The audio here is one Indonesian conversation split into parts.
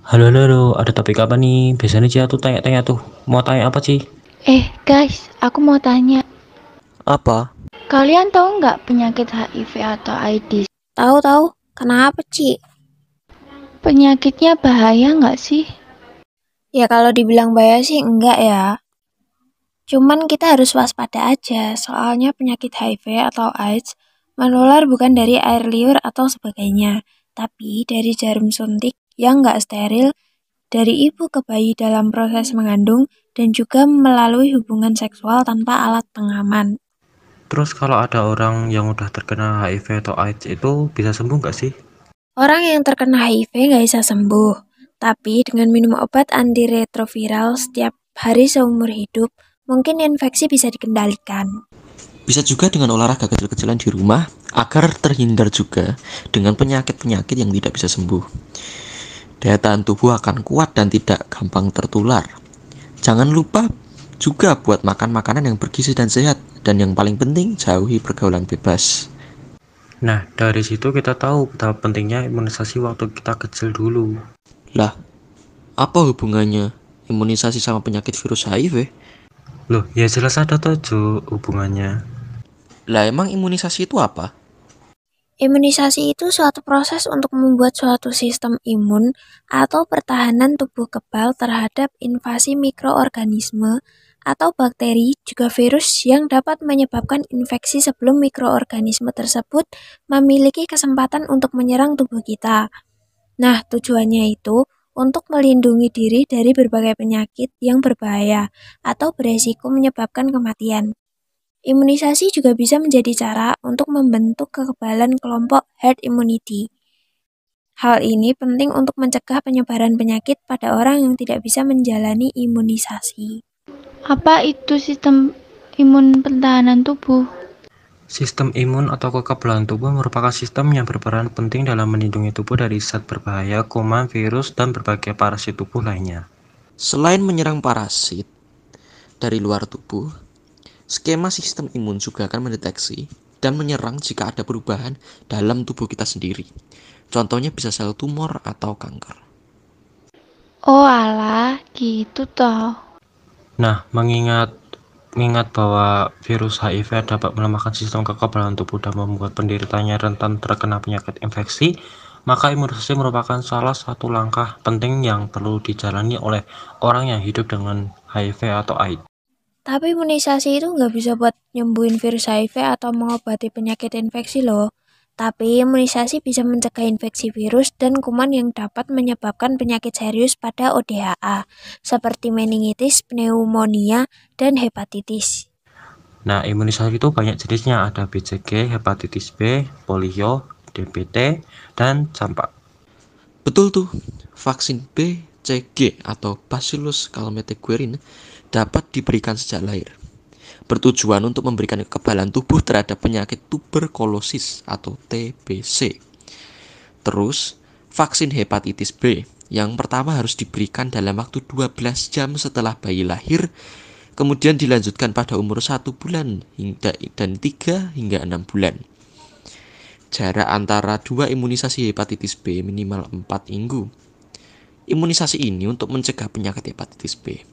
Halo, halo, halo, ada topik apa nih? Biasanya Cia tuh tanya-tanya tuh. Mau tanya apa sih? Guys, aku mau tanya, Apa? kalian tahu nggak penyakit HIV atau AIDS? Tahu-tahu, kenapa, Ci? Penyakitnya bahaya nggak sih? Ya kalau dibilang bahaya sih enggak ya. Cuman kita harus waspada aja, soalnya penyakit HIV atau AIDS menular bukan dari air liur atau sebagainya, tapi dari jarum suntik yang nggak steril dari ibu ke bayi dalam proses mengandung dan juga melalui hubungan seksual tanpa alat pengaman. Terus kalau ada orang yang udah terkena HIV atau AIDS itu bisa sembuh nggak sih? Orang yang terkena HIV nggak bisa sembuh, tapi dengan minum obat antiretroviral setiap hari seumur hidup, mungkin infeksi bisa dikendalikan. Bisa juga dengan olahraga kecil-kecilan di rumah agar terhindar juga dengan penyakit-penyakit yang tidak bisa sembuh. Daya tahan tubuh akan kuat dan tidak gampang tertular. Jangan lupa juga buat makan makanan yang bergizi dan sehat, dan yang paling penting jauhi pergaulan bebas. Nah, dari situ kita tahu betapa pentingnya imunisasi waktu kita kecil dulu. Lah, apa hubungannya imunisasi sama penyakit virus HIV? Loh, ya jelas ada tuh Jo, hubungannya. Lah emang imunisasi itu apa? Imunisasi itu suatu proses untuk membuat suatu sistem imun atau pertahanan tubuh kebal terhadap invasi mikroorganisme atau bakteri, juga virus yang dapat menyebabkan infeksi sebelum mikroorganisme tersebut memiliki kesempatan untuk menyerang tubuh kita. Nah, tujuannya itu untuk melindungi diri dari berbagai penyakit yang berbahaya atau beresiko menyebabkan kematian. Imunisasi juga bisa menjadi cara untuk membentuk kekebalan kelompok herd immunity. Hal ini penting untuk mencegah penyebaran penyakit pada orang yang tidak bisa menjalani imunisasi. Apa itu sistem imun pertahanan tubuh? Sistem imun atau kekebalan tubuh merupakan sistem yang berperan penting dalam melindungi tubuh dari zat berbahaya, kuman, virus, dan berbagai parasit tubuh lainnya. Selain menyerang parasit dari luar tubuh, skema sistem imun juga akan mendeteksi dan menyerang jika ada perubahan dalam tubuh kita sendiri. Contohnya bisa sel tumor atau kanker. Oh alah, gitu toh. Nah, mengingat bahwa virus HIV dapat melemahkan sistem kekebalan tubuh dan membuat penderitanya rentan terkena penyakit infeksi, maka imunisasi merupakan salah satu langkah penting yang perlu dijalani oleh orang yang hidup dengan HIV atau AIDS. Tapi imunisasi itu nggak bisa buat nyembuhin virus HIV atau mengobati penyakit infeksi loh. Tapi imunisasi bisa mencegah infeksi virus dan kuman yang dapat menyebabkan penyakit serius pada ODHA, seperti meningitis, pneumonia, dan hepatitis. Nah, imunisasi itu banyak jenisnya, ada BCG, hepatitis B, polio, DPT, dan campak. Betul tuh, vaksin BCG atau Bacillus calmette-guerin dapat diberikan sejak lahir. Bertujuan untuk memberikan kekebalan tubuh terhadap penyakit tuberkulosis atau TBC. Terus, vaksin hepatitis B yang pertama harus diberikan dalam waktu 12 jam setelah bayi lahir, kemudian dilanjutkan pada umur 1 bulan dan 3 hingga 6 bulan. Jarak antara dua imunisasi hepatitis B minimal 4 minggu. Imunisasi ini untuk mencegah penyakit hepatitis B.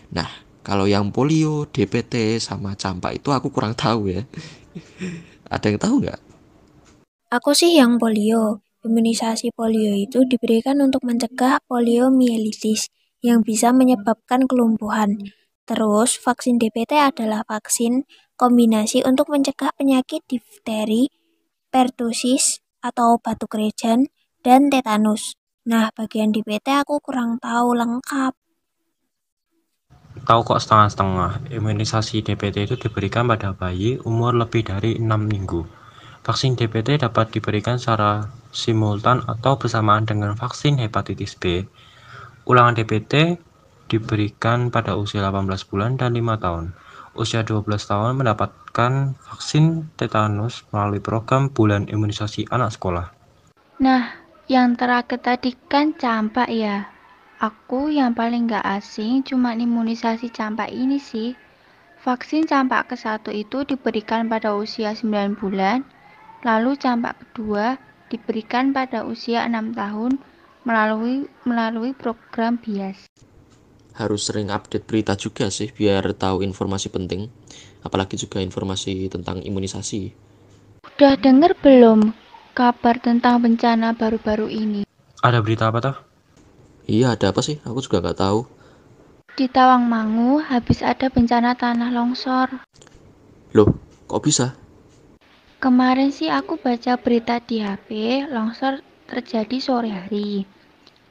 Nah, kalau yang polio, DPT, sama campak itu aku kurang tahu ya. Ada yang tahu nggak? Aku sih yang polio. Imunisasi polio itu diberikan untuk mencegah poliomielitis yang bisa menyebabkan kelumpuhan. Terus, vaksin DPT adalah vaksin kombinasi untuk mencegah penyakit difteri, pertusis atau batuk rejan, dan tetanus. Nah, bagian DPT aku kurang tahu lengkap. Tahu kok setengah-setengah, imunisasi DPT itu diberikan pada bayi umur lebih dari 6 minggu. Vaksin DPT dapat diberikan secara simultan atau bersamaan dengan vaksin hepatitis B. Ulangan DPT diberikan pada usia 18 bulan dan 5 tahun. Usia 12 tahun mendapatkan vaksin tetanus melalui program bulan imunisasi anak sekolah. Nah, yang terakhir tadi kan campak ya. Aku yang paling nggak asing cuma imunisasi campak ini sih. Vaksin campak ke-1 itu diberikan pada usia 9 bulan, lalu campak kedua diberikan pada usia 6 tahun, melalui program bias. Harus sering update berita juga sih biar tahu informasi penting, apalagi juga informasi tentang imunisasi. Udah denger belum kabar tentang bencana baru-baru ini? Ada berita apa toh? Iya, ada apa sih? Aku juga nggak tahu. Di Tawangmangu habis ada bencana tanah longsor. Loh, kok bisa? Kemarin sih aku baca berita di HP, longsor terjadi sore hari.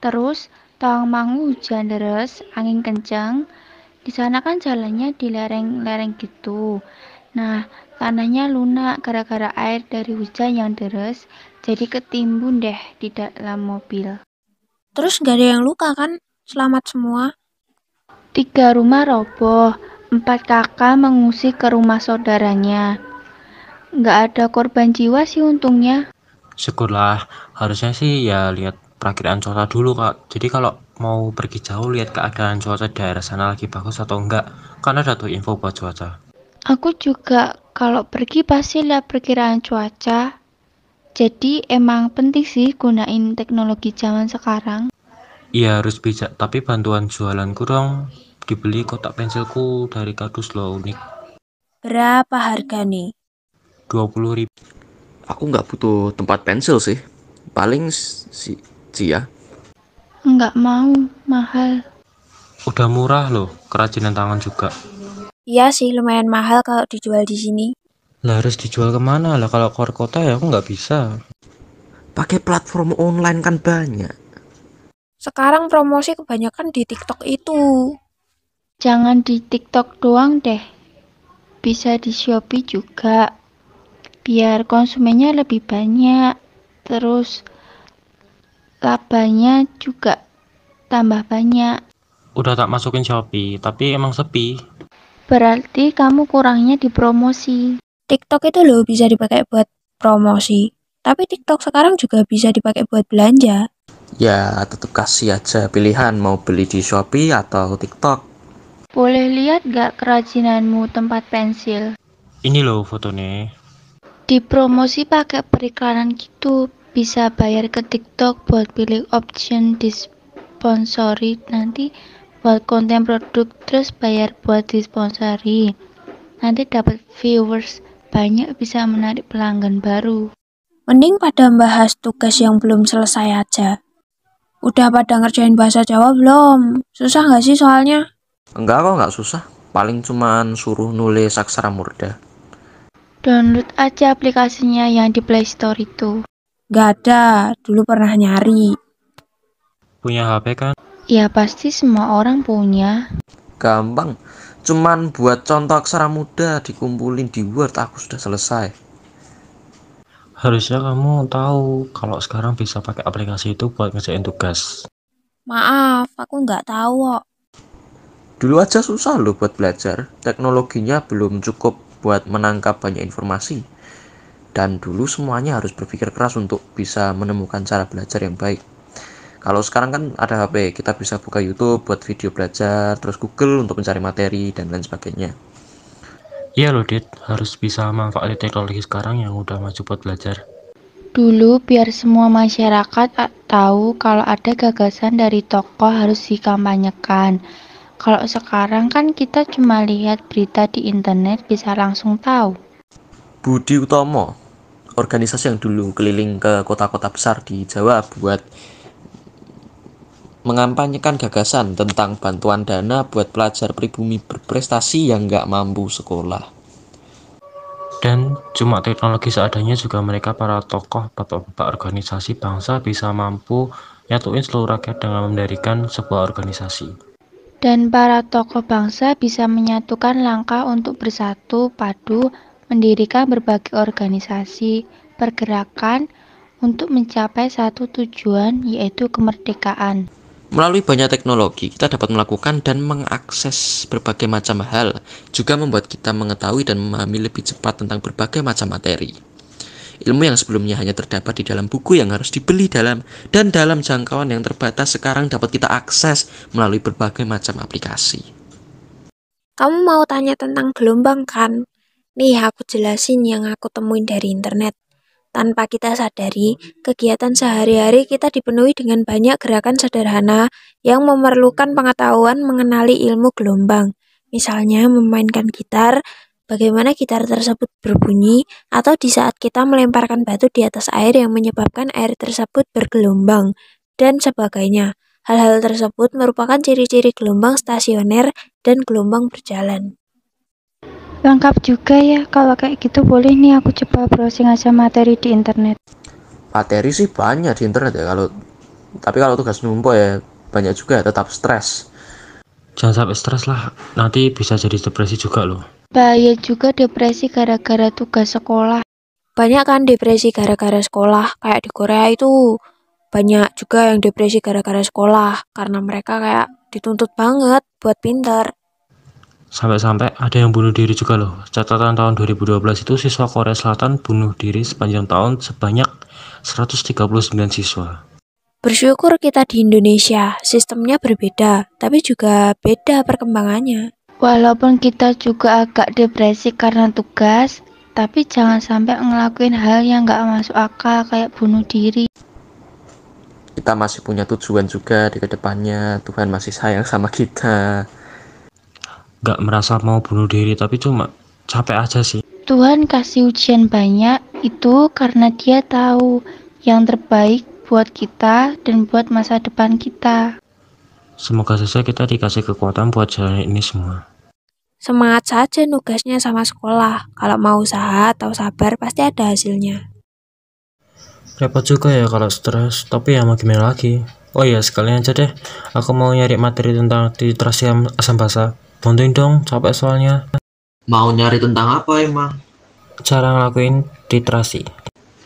Terus Tawangmangu hujan deras, angin kencang. Di sana kan jalannya di lereng-lereng gitu. Nah, tanahnya lunak gara-gara air dari hujan yang deras, jadi ketimbun deh di dalam mobil. Terus nggak ada yang luka kan? Selamat semua. 3 rumah roboh, 4 kakak mengungsi ke rumah saudaranya. Nggak ada korban jiwa sih untungnya. Syukurlah, harusnya sih ya lihat perakiraan cuaca dulu Kak. Jadi kalau mau pergi jauh lihat keadaan cuaca daerah sana lagi bagus atau enggak. Kan ada tuh info buat cuaca. Aku juga kalau pergi pasti lihat perkiraan cuaca. Jadi emang penting sih gunain teknologi zaman sekarang. Iya harus bijak, tapi bantuan jualanku dong. Dibeli kotak pensilku dari kardus loh unik. Berapa harga nih? 20.000. Aku nggak butuh tempat pensil sih. Paling sih ya. Nggak mau, mahal. Udah murah loh, kerajinan tangan juga. Iya sih, lumayan mahal kalau dijual di sini. Lah harus dijual kemana lah kalau keluar kota ya aku nggak bisa. Pakai platform online kan banyak. Sekarang promosi kebanyakan di TikTok itu. Jangan di TikTok doang deh. Bisa di Shopee juga. Biar konsumennya lebih banyak. Terus labanya juga tambah banyak. Udah tak masukin Shopee, tapi emang sepi. Berarti kamu kurangnya di promosi. TikTok itu loh bisa dipakai buat promosi. Tapi TikTok sekarang juga bisa dipakai buat belanja. Ya, tetap kasih aja pilihan mau beli di Shopee atau TikTok. Boleh lihat gak kerajinanmu tempat pensil? Ini loh fotonya. Dipromosi pakai periklanan gitu. Bisa bayar ke TikTok buat pilih option disponsori. Nanti buat konten produk terus bayar buat disponsori. Nanti dapat viewers banyak, bisa menarik pelanggan baru. Mending pada bahas tugas yang belum selesai aja. Udah pada ngerjain bahasa Jawa belum? Susah nggak sih soalnya? Enggak kok, nggak susah. Paling cuman suruh nulis aksara murda. Download aja aplikasinya yang di Play Store itu. Nggak ada, dulu pernah nyari. Punya HP kan? Ya pasti semua orang punya. Gampang. Cuman buat contoh aksara muda dikumpulin di Word aku sudah selesai. Harusnya kamu tahu kalau sekarang bisa pakai aplikasi itu buat ngerjain tugas. Maaf, aku nggak tahu kok. Dulu aja susah loh buat belajar. Teknologinya belum cukup buat menangkap banyak informasi. Dan dulu semuanya harus berpikir keras untuk bisa menemukan cara belajar yang baik. Kalau sekarang kan ada HP, kita bisa buka YouTube buat video belajar, terus Google untuk mencari materi, dan lain sebagainya. Iya loh Dit, harus bisa manfaatin teknologi sekarang yang udah maju buat belajar. Dulu biar semua masyarakat tahu kalau ada gagasan dari tokoh harus dikampanyekan. Kalau sekarang kan kita cuma lihat berita di internet bisa langsung tahu. Budi Utomo, organisasi yang dulu keliling ke kota-kota besar di Jawa buat mengampanyekan gagasan tentang bantuan dana buat pelajar pribumi berprestasi yang nggak mampu sekolah. Dan cuma teknologi seadanya juga mereka para tokoh bapak-bapak organisasi bangsa bisa mampu nyatuin seluruh rakyat dengan mendirikan sebuah organisasi. Dan para tokoh bangsa bisa menyatukan langkah untuk bersatu padu mendirikan berbagai organisasi pergerakan untuk mencapai satu tujuan, yaitu kemerdekaan. Melalui banyak teknologi, kita dapat melakukan dan mengakses berbagai macam hal, juga membuat kita mengetahui dan memahami lebih cepat tentang berbagai macam materi. Ilmu yang sebelumnya hanya terdapat di dalam buku yang harus dibeli dalam jangkauan yang terbatas sekarang dapat kita akses melalui berbagai macam aplikasi. Kamu mau tanya tentang gelombang kan? Nih aku jelasin yang aku temuin dari internet. Tanpa kita sadari, kegiatan sehari-hari kita dipenuhi dengan banyak gerakan sederhana yang memerlukan pengetahuan mengenali ilmu gelombang. Misalnya memainkan gitar, bagaimana gitar tersebut berbunyi, atau di saat kita melemparkan batu di atas air yang menyebabkan air tersebut bergelombang, dan sebagainya. Hal-hal tersebut merupakan ciri-ciri gelombang stasioner dan gelombang berjalan. Lengkap juga ya, kalau kayak gitu boleh nih aku coba browsing aja materi di internet. Materi sih banyak di internet ya, tapi kalau tugas numpuk ya banyak juga, tetap stres. Jangan sampai stres lah, nanti bisa jadi depresi juga loh. Bahaya juga depresi gara-gara tugas sekolah. Banyak kan depresi gara-gara sekolah, kayak di Korea itu banyak juga yang depresi gara-gara sekolah, karena mereka kayak dituntut banget buat pintar. Sampai-sampai ada yang bunuh diri juga loh. Catatan tahun 2012 itu siswa Korea Selatan bunuh diri sepanjang tahun sebanyak 139 siswa. Bersyukur kita di Indonesia, sistemnya berbeda, tapi juga beda perkembangannya. Walaupun kita juga agak depresi karena tugas, tapi jangan sampai ngelakuin hal yang gak masuk akal kayak bunuh diri. Kita masih punya tujuan juga di kedepannya, Tuhan masih sayang sama kita. Gak merasa mau bunuh diri, tapi cuma capek aja sih. Tuhan kasih ujian banyak itu karena Dia tahu yang terbaik buat kita dan buat masa depan kita. Semoga saja kita dikasih kekuatan buat jalan ini semua. Semangat saja nugasnya sama sekolah. Kalau mau usaha atau sabar pasti ada hasilnya. Repot juga ya kalau stres, tapi ya mau gimana lagi. Oh iya, sekalian aja deh, aku mau nyari materi tentang literasi asam basa. Bantuin dong, capek soalnya. Mau nyari tentang apa emang? Cara ngelakuin literasi.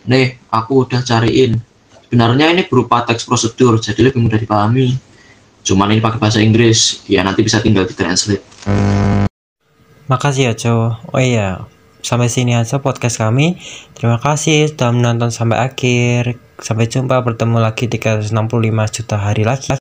Nih, aku udah cariin. Sebenarnya ini berupa teks prosedur, jadi lebih mudah dipahami. Cuman ini pakai bahasa Inggris, ya nanti bisa tinggal di translate. Makasih ya, cowok. Oh iya, sampai sini aja podcast kami. Terima kasih sudah menonton sampai akhir. Sampai jumpa, bertemu lagi 365 juta hari lagi.